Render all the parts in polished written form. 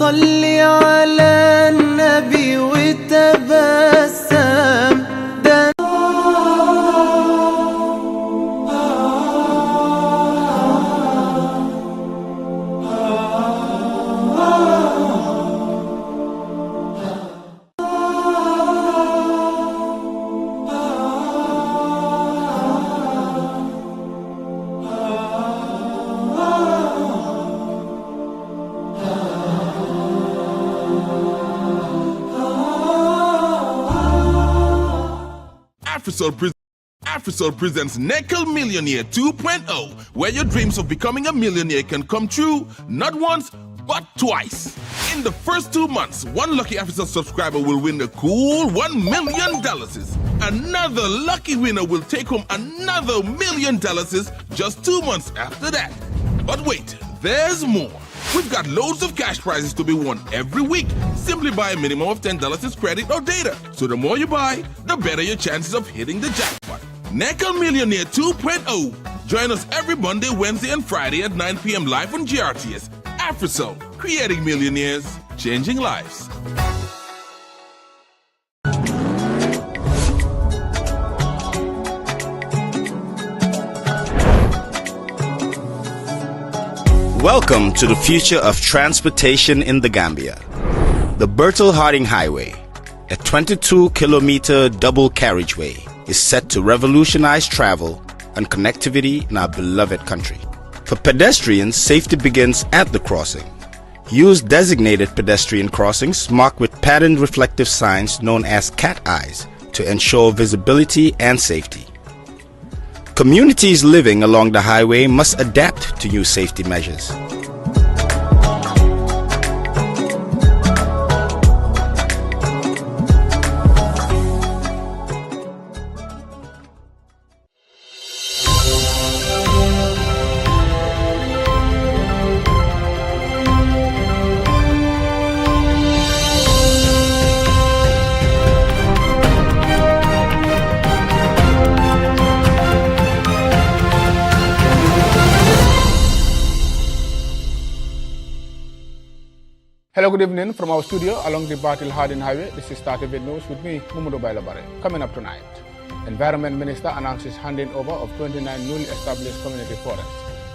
صلي على النبي وتبسم AfriSoul presents Nickel Millionaire 2.0, where your dreams of becoming a millionaire can come true, not once, but twice. In the first 2 months, one lucky AfriSoul subscriber will win a cool $1 million. Another lucky winner will take home another $1 million just 2 months after that. But wait, there's more. We've got loads of cash prizes to be won every week. Simply buy a minimum of $10 in credit or data. So the more you buy, the better your chances of hitting the jackpot. Nickel Millionaire 2.0. Join us every Monday, Wednesday, and Friday at 9 p.m. live on GRTS. AfriSoul, creating millionaires, changing lives. Welcome to the future of transportation in the Gambia. The Bertel Harding Highway, a 22-kilometer double carriageway, is set to revolutionize travel and connectivity in our beloved country. For pedestrians, safety begins at the crossing. Use designated pedestrian crossings marked with patterned reflective signs known as cat eyes to ensure visibility and safety. Communities living along the highway must adapt to new safety measures. Hello, good evening from our studio along the Bertel Harding Highway. This is 30 News with me, Mumudo Bailabare. Coming up tonight, Environment Minister announces handing over of 29 newly established community forests.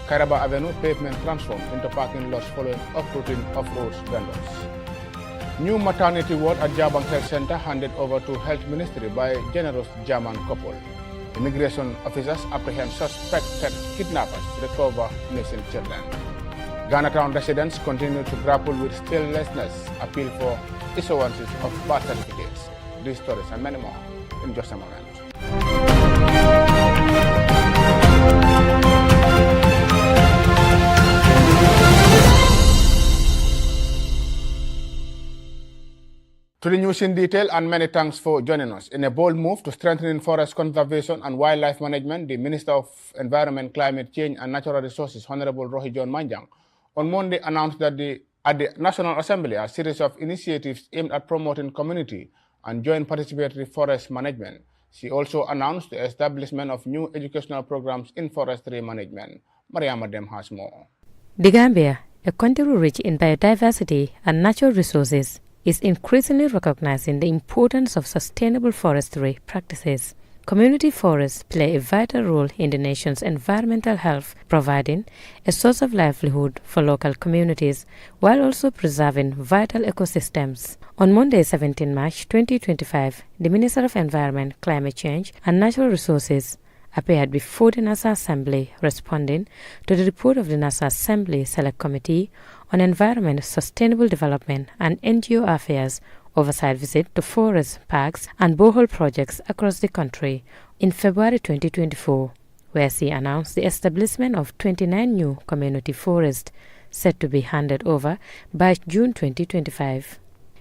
Kairaba Avenue pavement transformed into parking lots following uprooting off-road vendors. New maternity ward at Jabang Health Center handed over to Health Ministry by generous German couple. Immigration officers apprehend suspected kidnappers to recover missing children. Ghana Town residents continue to grapple with statelessness, appeal for issuances of birth certificates. These stories and many more in just a moment. To the news in detail, and many thanks for joining us. In a bold move to strengthening forest conservation and wildlife management, the Minister of Environment, Climate Change and Natural Resources, Honorable Rohi John Manjang, on Monday announced that at the National Assembly, a series of initiatives aimed at promoting community and joint participatory forest management. She also announced the establishment of new educational programs in forestry management. Mariama Dem has more. The Gambia, a country rich in biodiversity and natural resources, is increasingly recognizing the importance of sustainable forestry practices. Community forests play a vital role in the nation's environmental health, providing a source of livelihood for local communities while also preserving vital ecosystems. On Monday, 17 March 2025, the Minister of Environment, Climate Change and Natural Resources appeared before the National Assembly responding to the report of the National Assembly Select Committee on Environment, Sustainable Development and NGO Affairs oversight visit to forests, parks and borehole projects across the country in February 2024, where she announced the establishment of 29 new community forests set to be handed over by June 2025.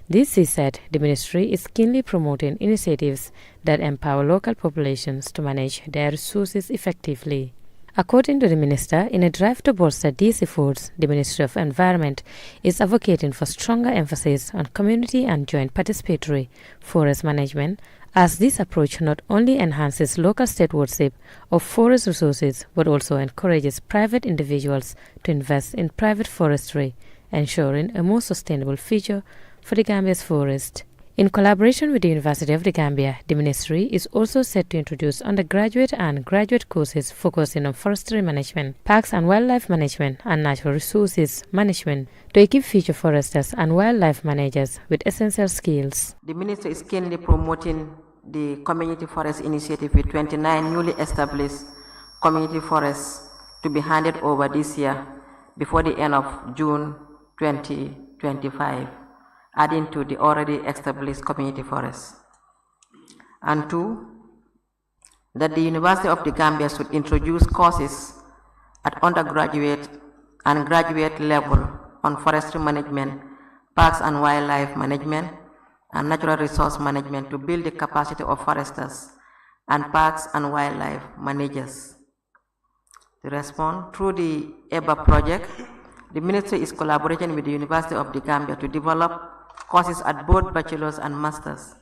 This, she said, the ministry is keenly promoting initiatives that empower local populations to manage their resources effectively. According to the minister, in a drive to bolster these efforts, the Ministry of Environment is advocating for stronger emphasis on community and joint participatory forest management, as this approach not only enhances local stewardship of forest resources but also encourages private individuals to invest in private forestry, ensuring a more sustainable future for the Gambia's forest. In collaboration with the University of the Gambia, the ministry is also set to introduce undergraduate and graduate courses focusing on forestry management, parks and wildlife management, and natural resources management to equip future foresters and wildlife managers with essential skills. The ministry is keenly promoting the Community Forest Initiative with 29 newly established community forests to be handed over this year before the end of June 2025. Adding to the already established community forests. And two, that the University of the Gambia should introduce courses at undergraduate and graduate level on forestry management, parks and wildlife management, and natural resource management to build the capacity of foresters and parks and wildlife managers. To respond, through the EBA project, the ministry is collaborating with the University of the Gambia to develop courses at both bachelor's and master's.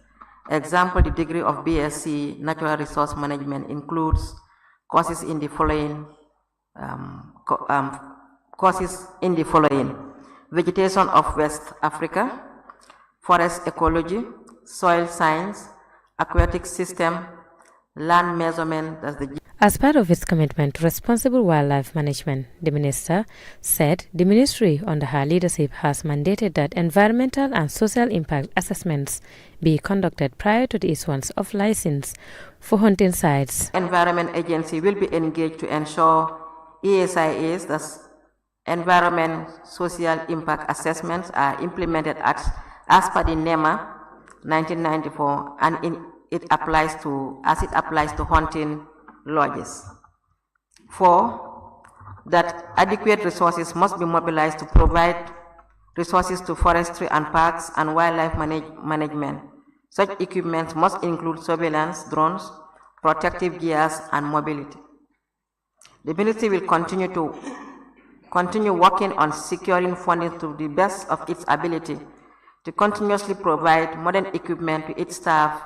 Example, the degree of BSc Natural Resource Management includes courses in the following: vegetation of West Africa, forest ecology, soil science, aquatic system, land measurement, that's the As part of its commitment to responsible wildlife management, the minister said the ministry under her leadership has mandated that environmental and social impact assessments be conducted prior to the issuance of license for hunting sites. Environment Agency will be engaged to ensure ESIAs, that's Environment Social Impact Assessments, are implemented as per the NEMA 1994 and it applies to hunting lodges. 4. That adequate resources must be mobilized to provide resources to forestry and parks and wildlife management. Such equipment must include surveillance, drones, protective gears, and mobility. The ministry will continue working on securing funding to the best of its ability to continuously provide modern equipment to its staff.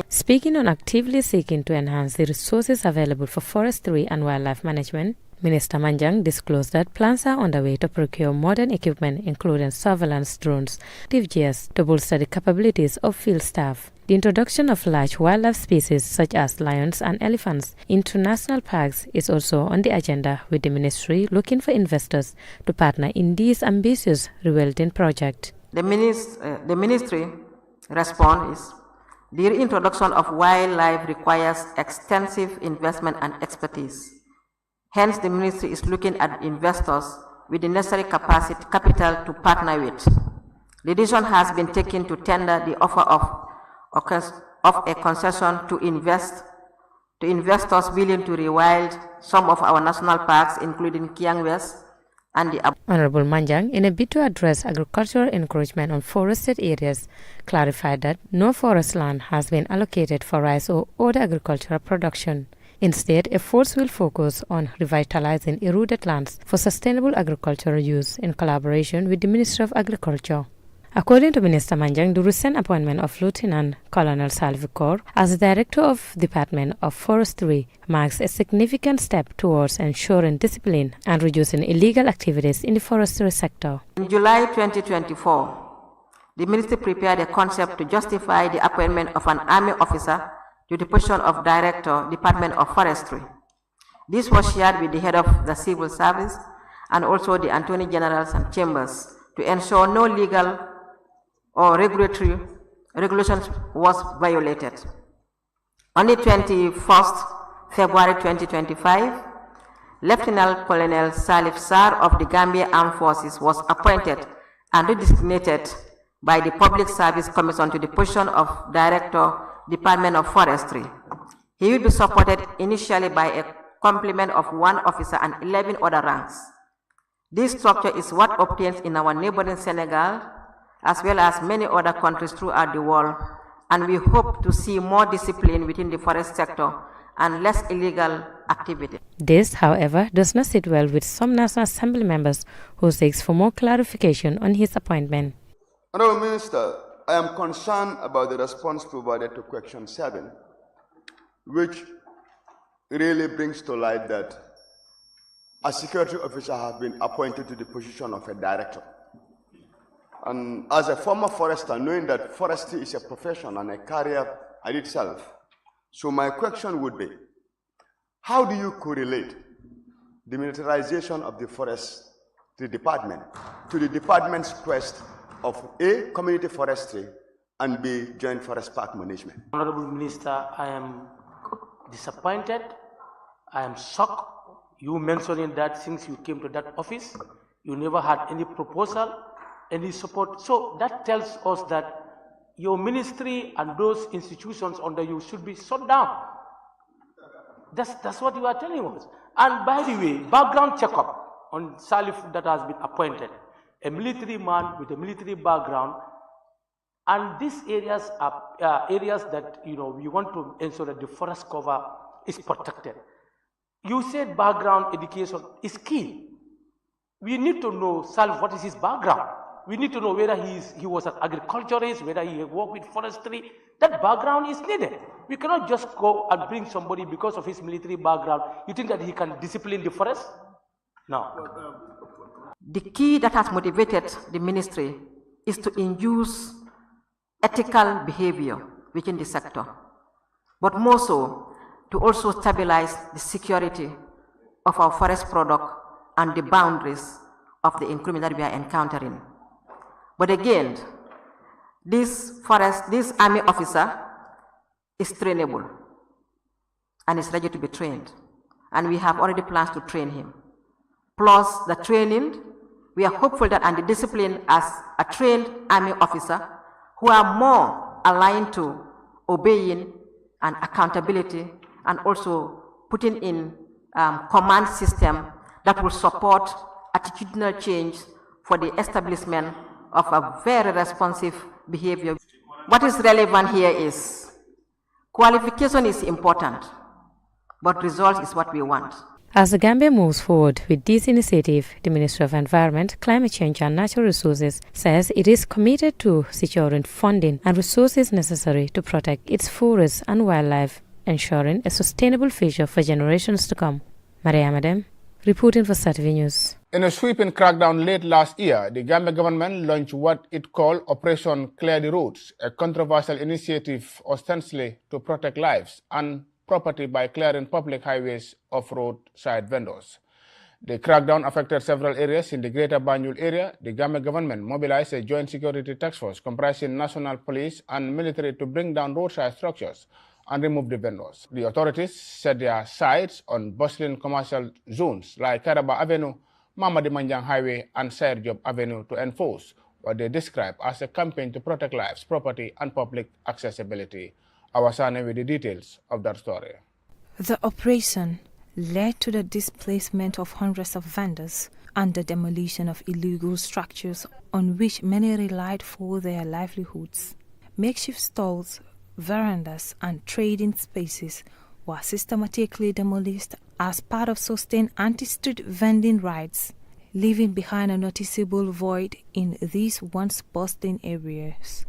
Speaking on actively seeking to enhance the resources available for forestry and wildlife management, Minister Manjang disclosed that plans are underway to procure modern equipment including surveillance drones, protective gears to bolster the capabilities of field staff. The introduction of large wildlife species such as lions and elephants into national parks is also on the agenda, with the ministry looking for investors to partner in this ambitious rewilding project. The ministry response is: the reintroduction of wildlife requires extensive investment and expertise. Hence, the ministry is looking at investors with the necessary capital to partner with. The decision has been taken to tender the offer of a concession to investors willing to rewild some of our national parks, including Kiang West and the Honorable Manjang, in a bid to address agricultural encroachment on forested areas, clarified that no forest land has been allocated for rice or other agricultural production. Instead, efforts will focus on revitalizing eroded lands for sustainable agricultural use in collaboration with the Ministry of Agriculture. According to Minister Manjang, the recent appointment of Lieutenant Colonel Salvi Kaur as Director of Department of Forestry marks a significant step towards ensuring discipline and reducing illegal activities in the forestry sector. In July 2024, the ministry prepared a concept to justify the appointment of an Army officer to the position of Director, Department of Forestry. This was shared with the head of the Civil Service and also the Attorney Generals and Chambers to ensure no legal or regulatory regulations was violated. On the 21st February 2025, Lieutenant Colonel Salif Sar of the Gambia Armed Forces was appointed and redesignated by the Public Service Commission to the position of Director, Department of Forestry. He will be supported initially by a complement of 1 officer and 11 other ranks. This structure is what obtains in our neighboring Senegal, as well as many other countries throughout the world, and we hope to see more discipline within the forest sector and less illegal activity. This, however, does not sit well with some National Assembly members who seek for more clarification on his appointment. Honourable Minister, I am concerned about the response provided to question 7, which really brings to light that a security officer has been appointed to the position of a director. And as a former forester, knowing that forestry is a profession and a career in itself, so my question would be, how do you correlate the militarization of the forestry department to the department's quest of A, community forestry, and B, joint forest park management? Honorable Minister, I am disappointed. I am shocked. You mentioning that since you came to that office, you never had any proposal, any support. So that tells us that your ministry and those institutions under you should be shut down. That's what you are telling us. And by the way, background checkup on Salif that has been appointed, a military man with a military background, and these areas are areas that we want to ensure that the forest cover is protected. You said background education is key. We need to know Salif what is his background. We need to know whether he was an agriculturist, whether he worked with forestry. That background is needed. We cannot just go and bring somebody because of his military background. You think that he can discipline the forest? No. The key that has motivated the ministry is to induce ethical behavior within the sector, but more so to also stabilize the security of our forest product and the boundaries of the increment that we are encountering. But again, this army officer is trainable and is ready to be trained. And we have already plans to train him. Plus the training, we are hopeful that and the discipline as a trained army officer who are more aligned to obeying and accountability and also putting in command system that will support attitudinal change for the establishment of a very responsive behavior. What is relevant here is qualification is important, but result is what we want. As the Gambia moves forward with this initiative, the Ministry of Environment, Climate Change and Natural Resources says it is committed to securing funding and resources necessary to protect its forests and wildlife, ensuring a sustainable future for generations to come. Maria Madem, reporting for SATV News. In a sweeping crackdown late last year, the Gambia government launched what it called Operation Clear the Roads, a controversial initiative ostensibly to protect lives and property by clearing public highways of roadside vendors. The crackdown affected several areas in the Greater Banjul area. The Gambia government mobilized a joint security task force comprising national police and military to bring down roadside structures and remove the vendors. The authorities set their sights on bustling commercial zones like Karaba Avenue, Mamadi Manjang Highway and Sair Job Avenue to enforce what they describe as a campaign to protect lives, property and public accessibility. Awasane with the details of that story. The operation led to the displacement of hundreds of vendors and the demolition of illegal structures on which many relied for their livelihoods. Makeshift stalls, verandas and trading spaces were systematically demolished as part of sustained anti-street vending raids, leaving behind a noticeable void in these once bustling areas.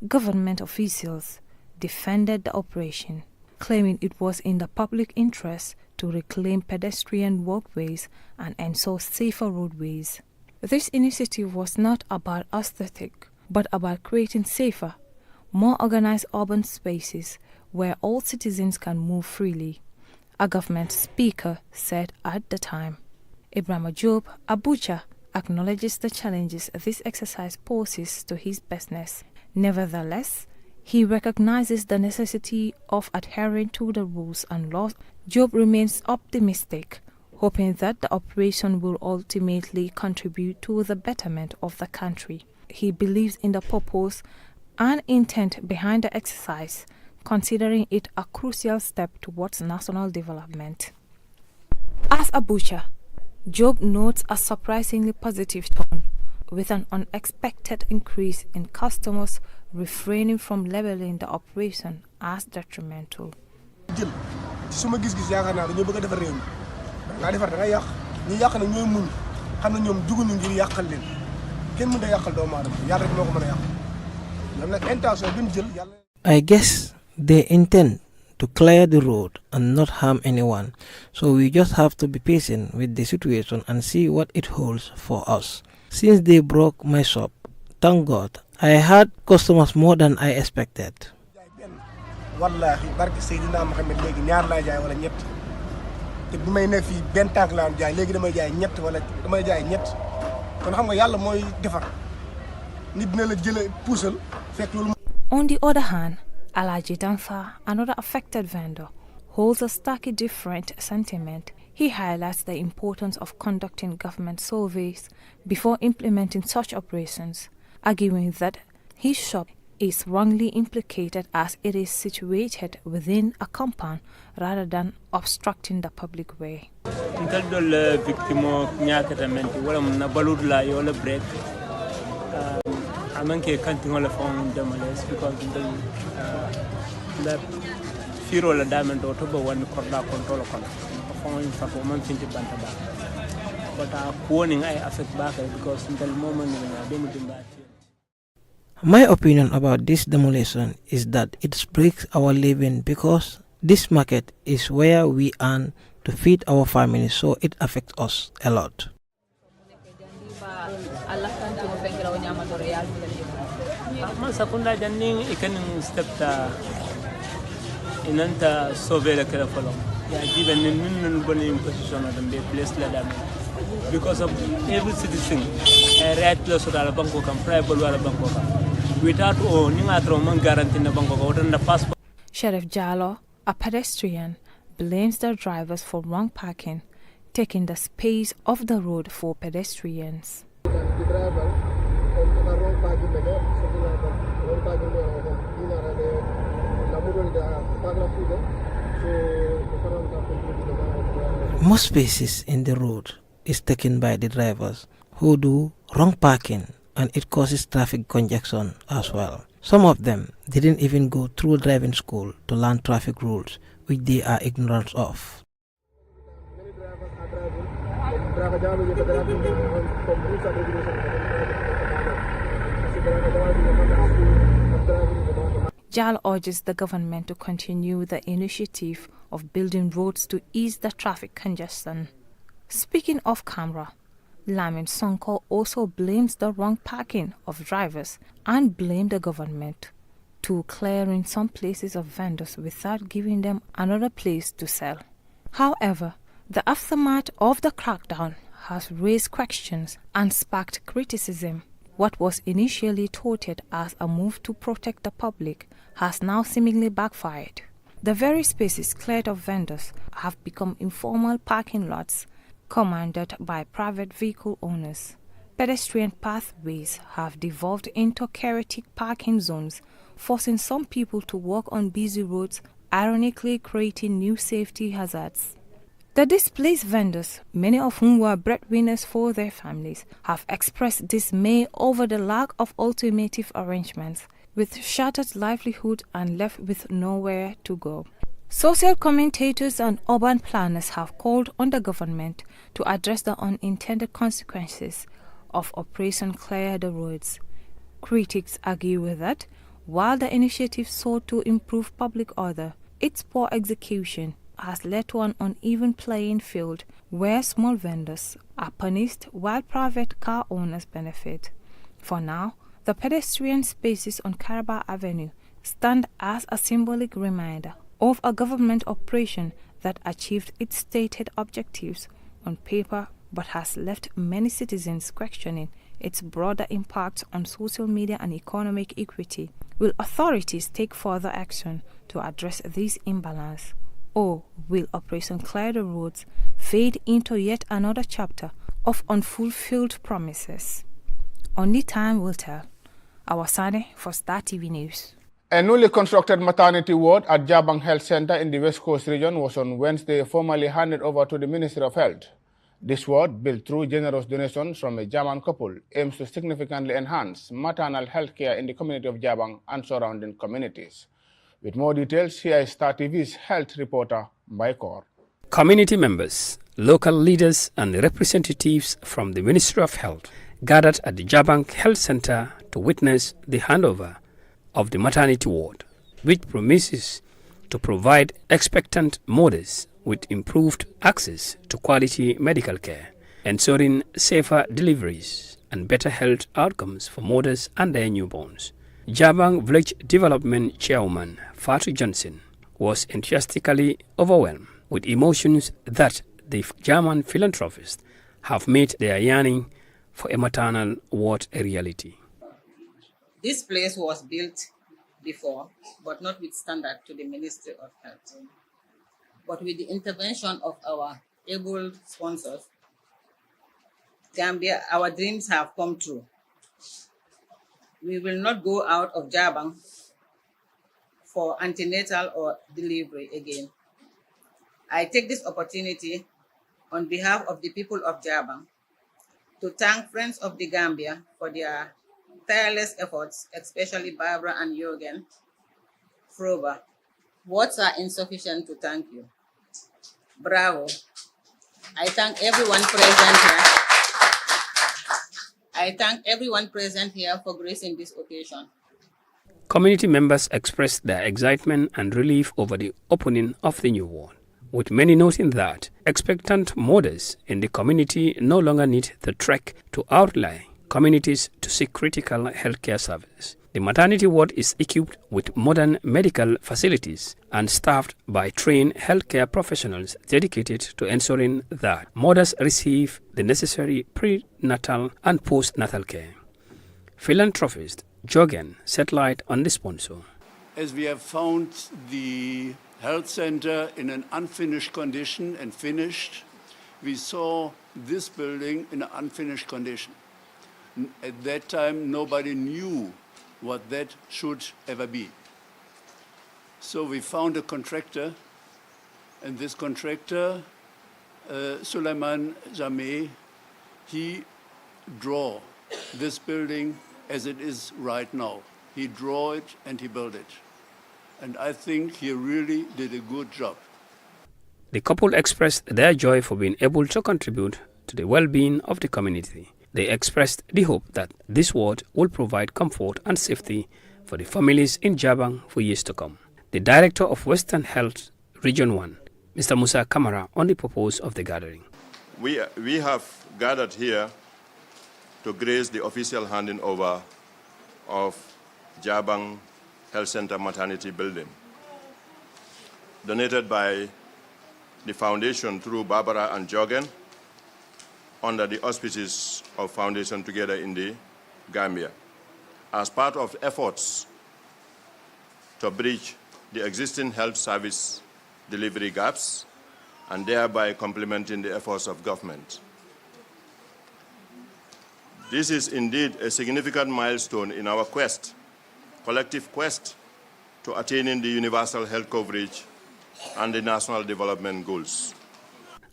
Government officials defended the operation, claiming it was in the public interest to reclaim pedestrian walkways and ensure safer roadways. This initiative was not about aesthetic, but about creating safer, more organized urban spaces where all citizens can move freely, a government speaker said at the time. Ibrahim Job Abuja acknowledges the challenges this exercise poses to his business. Nevertheless, he recognizes the necessity of adhering to the rules and laws. Job remains optimistic, hoping that the operation will ultimately contribute to the betterment of the country. He believes in the purpose and intent behind the exercise, considering it a crucial step towards national development. As Abuja, Job notes a surprisingly positive tone, with an unexpected increase in customers refraining from labeling the operation as detrimental. I guess they intend to clear the road and not harm anyone. So we just have to be patient with the situation and see what it holds for us. Since they broke my shop, thank God, I had customers more than I expected. wallahi barke Seydina Mohamed léegi ñaar laa jaay wala ñett te bu may nekk fii benn tànk laa jaay léegi damay jaay ñett wala damay jaay ñett kon xam nga yàlla mooy defar nit dina la jële puusal fekk loolu. On the other hand, Alaji Danfa, another affected vendor, holds a starkly different sentiment. He highlights the importance of conducting government surveys before implementing such operations, arguing that his shop is wrongly implicated as it is situated within a compound rather than obstructing the public way. My opinion about this demolition is that it breaks our living because this market is where we earn to feed our families, so it affects us a lot. Because of every citizen, a right plus or a banco can private or a banco without owning a Roman guarantee in a banco or the passport. Sheriff Jallo, a pedestrian, blames the drivers for wrong parking, taking the space of the road for pedestrians. Most spaces in the road is taken by the drivers who do wrong parking, and it causes traffic congestion as well. Some of them didn't even go through driving school to learn traffic rules, which they are ignorant of. Jal urges the government to continue the initiative of building roads to ease the traffic congestion. Speaking off camera, Lamin Sonko also blames the wrong parking of drivers and blamed the government to clearing some places of vendors without giving them another place to sell. However, the aftermath of the crackdown has raised questions and sparked criticism. What was initially touted as a move to protect the public has now seemingly backfired. The very spaces cleared of vendors have become informal parking lots commanded by private vehicle owners. Pedestrian pathways have devolved into chaotic parking zones, forcing some people to walk on busy roads, ironically creating new safety hazards. The displaced vendors, many of whom were breadwinners for their families, have expressed dismay over the lack of alternative arrangements, with shattered livelihood and left with nowhere to go. Social commentators and urban planners have called on the government to address the unintended consequences of Operation Clear the Roads. Critics argue that while the initiative sought to improve public order, its poor execution has led to an uneven playing field where small vendors are punished while private car owners benefit. For now, the pedestrian spaces on Caraba Avenue stand as a symbolic reminder of a government operation that achieved its stated objectives on paper but has left many citizens questioning its broader impact on social media and economic equity. Will authorities take further action to address this imbalance? Or will Operation Clear the Roads fade into yet another chapter of unfulfilled promises? Only time will tell. Awasane for Star TV News. A newly constructed maternity ward at Jabang Health Center in the West Coast region was on Wednesday formally handed over to the Ministry of Health. This ward, built through generous donations from a German couple, aims to significantly enhance maternal health care in the community of Jabang and surrounding communities. With more details, here is Star TV's health reporter, Baikor. Community members, local leaders and representatives from the Ministry of Health gathered at the Jabang Health Center to witness the handover of the maternity ward, which promises to provide expectant mothers with improved access to quality medical care, ensuring safer deliveries and better health outcomes for mothers and their newborns. Jabang Village Development Chairman Fatu Johnson was enthusiastically overwhelmed with emotions that the German philanthropists have made their yearning for a maternal ward a reality. This place was built before, but not with standard to the Ministry of Health. But with the intervention of our able sponsors, Gambia, our dreams have come true. We will not go out of Jabang for antenatal or delivery again. I take this opportunity on behalf of the people of Jabang to thank Friends of the Gambia for their tireless efforts, especially Barbara and Jürgen Frober. Words are insufficient to thank you. Bravo. I thank everyone present here. I thank everyone present here for gracing this occasion. Community members expressed their excitement and relief over the opening of the new ward, with many noting that expectant mothers in the community no longer need the trek to outlying communities to seek critical healthcare services. The maternity ward is equipped with modern medical facilities and staffed by trained healthcare professionals dedicated to ensuring that mothers receive the necessary prenatal and postnatal care. Philanthropist Jogen set light on the sponsor. As we have found the health center in an unfinished condition and finished, we saw this building in an unfinished condition. At that time, nobody knew what that should ever be. So we found a contractor, and this contractor, Suleiman Jameh, he drew this building as it is right now. He drew it and he built it. And I think he really did a good job. The couple expressed their joy for being able to contribute to the well-being of the community. They expressed the hope that this ward will provide comfort and safety for the families in Jabang for years to come. The Director of Western Health Region 1, Mr. Musa Kamara, on the purpose of the gathering. We have gathered here to grace the official handing over of Jabang Health Center Maternity Building, donated by the foundation through Barbara and Jogen, under the auspices of Foundation Together in the Gambia, as part of efforts to bridge the existing health service delivery gaps and thereby complementing the efforts of government. This is indeed a significant milestone in our collective quest to attaining the universal health coverage and the national development goals.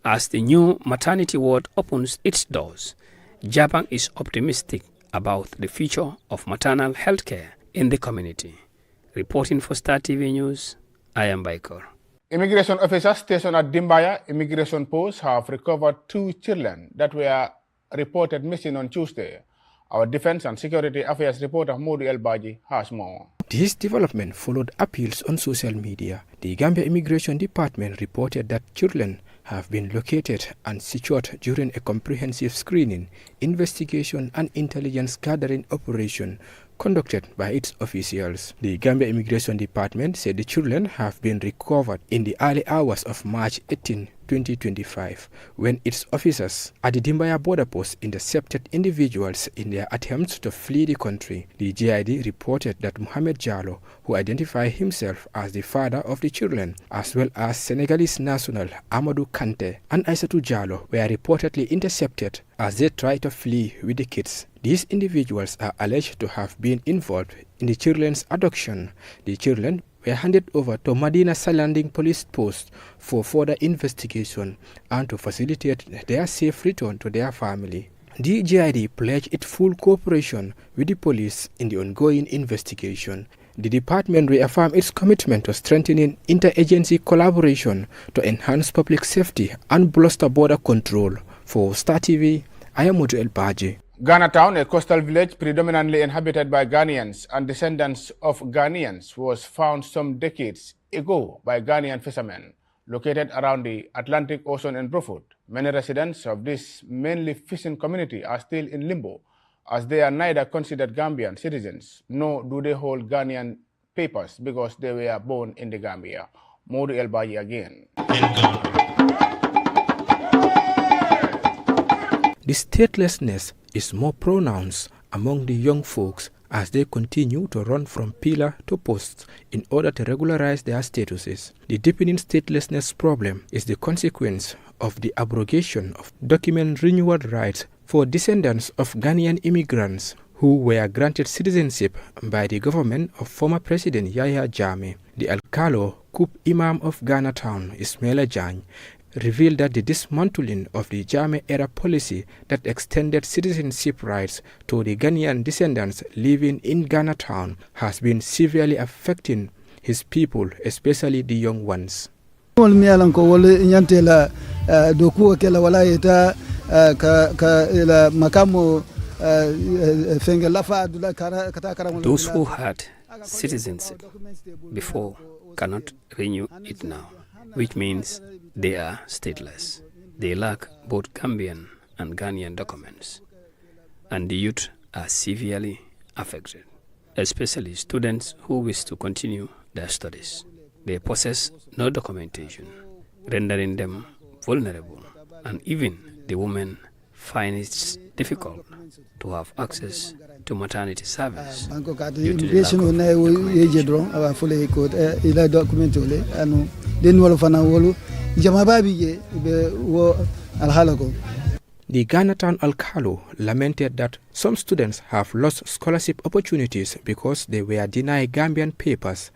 As the new maternity ward opens its doors, Jabang is optimistic about the future of maternal health care in the community. Reporting for Star TV News, I am Baikor. Immigration officers stationed at Dimbaya Immigration Post have recovered 2 children that were reported missing on Tuesday. Our Defense and Security Affairs reporter Modu El Baji has more. This development followed appeals on social media. The Gambia Immigration Department reported that children have been located and secured during a comprehensive screening, investigation and intelligence gathering operation conducted by its officials. The Gambia Immigration Department said the children have been recovered in the early hours of March 18, 2025, when its officers at the Dimbaya border post intercepted individuals in their attempts to flee the country. The GID reported that Mohamed Jallo, who identified himself as the father of the children, as well as Senegalese national Amadou Kante and Aissatou Jallo, were reportedly intercepted as they tried to flee with the kids. These individuals are alleged to have been involved in the children's adoption. The children were handed over to Madina Salanding Police Post for further investigation and to facilitate their safe return to their family. The GID pledged its full cooperation with the police in the ongoing investigation. The department reaffirmed its commitment to strengthening interagency collaboration to enhance public safety and bolster border control. For Star TV, I am Modu El Baji. Ghana Town, a coastal village predominantly inhabited by Ghanaians and descendants of Ghanaians, was found some decades ago by Ghanaian fishermen located around the Atlantic Ocean in Brufut. Many residents of this mainly fishing community are still in limbo, as they are neither considered Gambian citizens nor do they hold Ghanaian papers because they were born in the Gambia. Modu El Bayi again. The statelessness is more pronounced among the young folks as they continue to run from pillar to post in order to regularize their statuses. The deepening statelessness problem is the consequence of the abrogation of document renewal rights for descendants of Ghanaian immigrants who were granted citizenship by the government of former President Yahya Jammeh. The Alcalo Coup Imam of Ghana Town, Ismaila Jany, revealed that the dismantling of the Jammeh-era policy that extended citizenship rights to the Ghanaian descendants living in Ghana Town has been severely affecting his people, especially the young ones. Those who had citizenship before cannot renew it now, which means they are stateless. They lack both Gambian and Ghanaian documents, and the youth are severely affected, especially students who wish to continue their studies. They possess no documentation, rendering them vulnerable, and even the women find it difficult to have access to maternity service due to the lack of documentation. The Ghana Town Alcalo lamented that some students have lost scholarship opportunities because they were denied Gambian papers.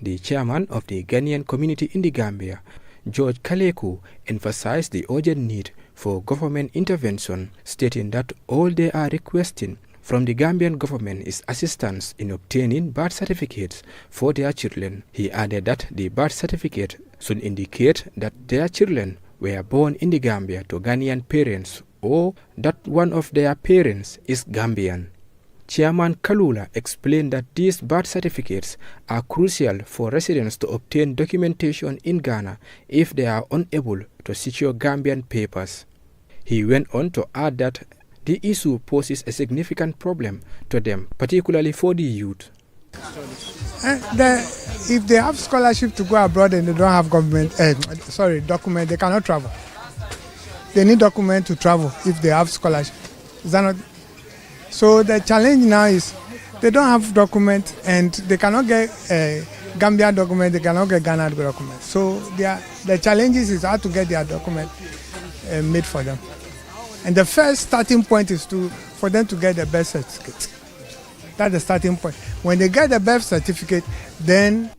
The chairman of the Ghanaian community in the Gambia, George Kaleku, emphasized the urgent need for government intervention, stating that all they are requesting from the Gambian government is assistance in obtaining birth certificates for their children. He added that the birth certificate should indicate that their children were born in the Gambia to Ghanaian parents or that one of their parents is Gambian. Chairman Kalula explained that these birth certificates are crucial for residents to obtain documentation in Ghana if they are unable to secure Gambian papers. He went on to add that the issue poses a significant problem to them, particularly for the youth. If they have scholarship to go abroad and they don't have document, they cannot travel. They need document to travel if they have scholarship. Is that not? So the challenge now is they don't have document and they cannot get Gambian document, they cannot get Ghana document. So the challenges is how to get their document made for them. And the first starting point is for them to get the birth certificate. That's the starting point. When they get the birth certificate, then...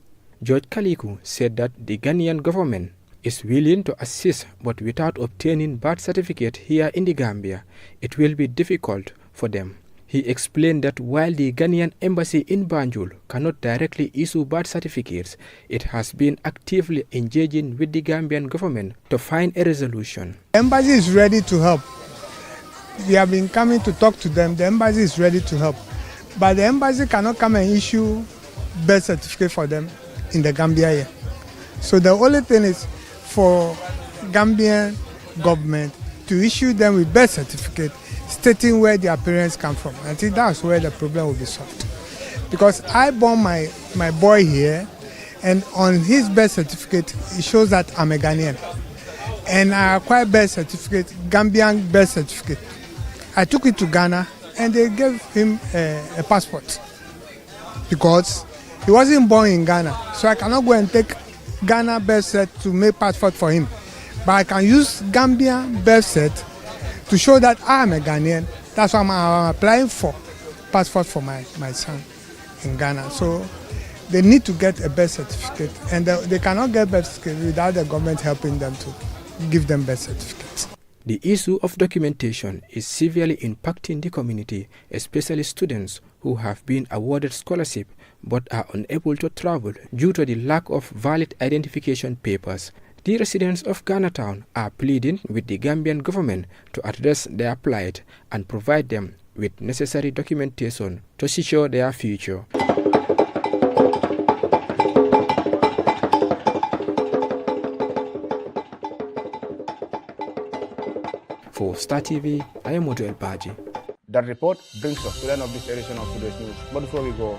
George Kaliku said that the Ghanaian government is willing to assist, but without obtaining birth certificate here in the Gambia, it will be difficult for them. He explained that while the Ghanaian embassy in Banjul cannot directly issue birth certificates, it has been actively engaging with the Gambian government to find a resolution. The embassy is ready to help. We have been coming to talk to them. The embassy is ready to help. But the embassy cannot come and issue birth certificate for them in the Gambia here. So the only thing is for Gambian government to issue them with birth certificate stating where their parents come from. I think that's where the problem will be solved. Because I born my boy here, and on his birth certificate, it shows that I'm a Ghanaian. And I acquired birth certificate, Gambian birth certificate. I took it to Ghana, and they gave him a passport. Because he wasn't born in Ghana. So I cannot go and take Ghana birth cert to make passport for him. But I can use Gambian birth cert to show that I am a Ghanaian. That's why I'm applying for passport for my son in Ghana. So they need to get a birth certificate, and they cannot get birth certificate without the government helping them to give them birth certificates. The issue of documentation is severely impacting the community, especially students who have been awarded scholarship but are unable to travel due to the lack of valid identification papers. The residents of Ghana Town are pleading with the Gambian government to address their plight and provide them with necessary documentation to secure their future. For Star TV, I am Moto El Baji. That report brings us to the end of this edition of today's news. But before we go,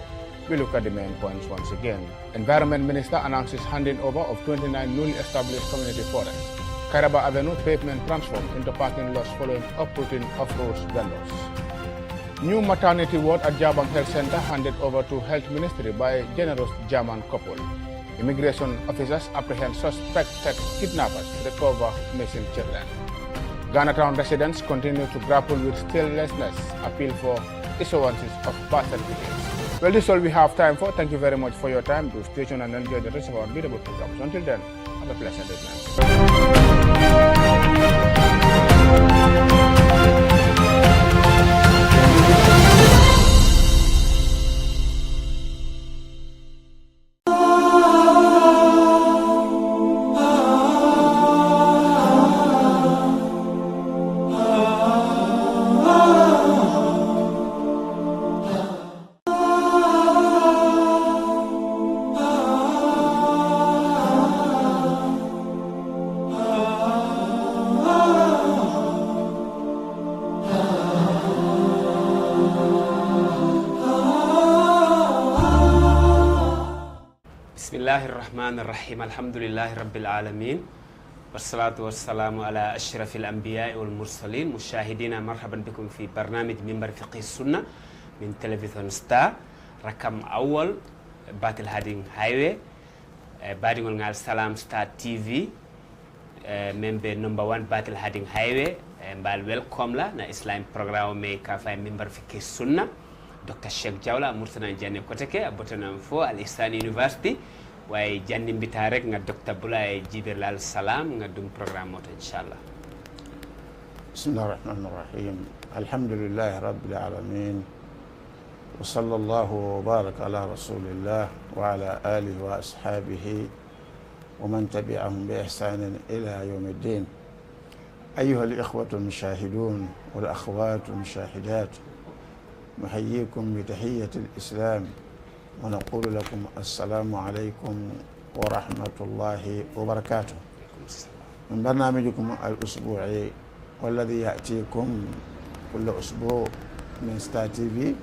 we look at the main points once again. Environment Minister announces handing over of 29 newly established community forests. Kairaba Avenue pavement transformed into parking lots following uprooting off-road vendors. New maternity ward at Jabang Health Center handed over to Health Ministry by generous German couple. Immigration officers apprehend suspected kidnappers to recover missing children. Ghana Town residents continue to grapple with statelessness, appeal for issuances of birth certificates. Well, this is all we have time for. Thank you very much for your time. Do stay tuned and enjoy the rest of our beautiful programs. Until then, have a pleasant evening. الرحمن الرحيم الحمد لله رب العالمين والصلاة والسلام على أشرف الأنبياء والمرسلين. مشاهدينا مرحبا بكم في برنامج منبر فقه السنة من تلفزيون ستار رقم أول باتل هادين هايوي بادين ونغال سلام ستار تي في member number 1 باتل هادين هايوي mbal welcome la na islam programme me ka fay minbar fiqh sunna Dr. Sheikh Jawla mursana janne koteke abotana fo al Ihsan University way janni mbita rek nga Dr. Boulaye Jibril Salam nga dum programme moto inshallah. Bismillahir Rahmanir Rahim. Alhamdulillahi Rabbil Alamin. Wa sallallahu wa baraka ala Rasulillah wa ala alihi wa ashabihi wa man tabi'ahum bi ihsanin ila yawmiddin. أيها الإخوة المشاهدون والأخوات المشاهدات نحييكم بتحية الإسلام ونقول لكم السلام عليكم ورحمة الله وبركاته. من برنامجكم الأسبوعي والذي يأتيكم كل أسبوع من ستار تي في،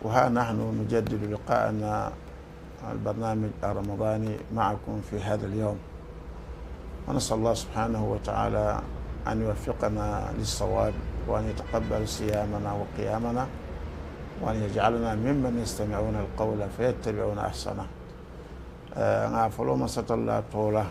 وها نحن نجدد لقاءنا البرنامج الرمضاني معكم في هذا اليوم، ونسأل الله سبحانه وتعالى أن يوفقنا للصواب وأن يتقبل صيامنا وقيامنا وأن يجعلنا ممن يستمعون القول فيتبعون أحسنه. غافلوا ما ستلا طوله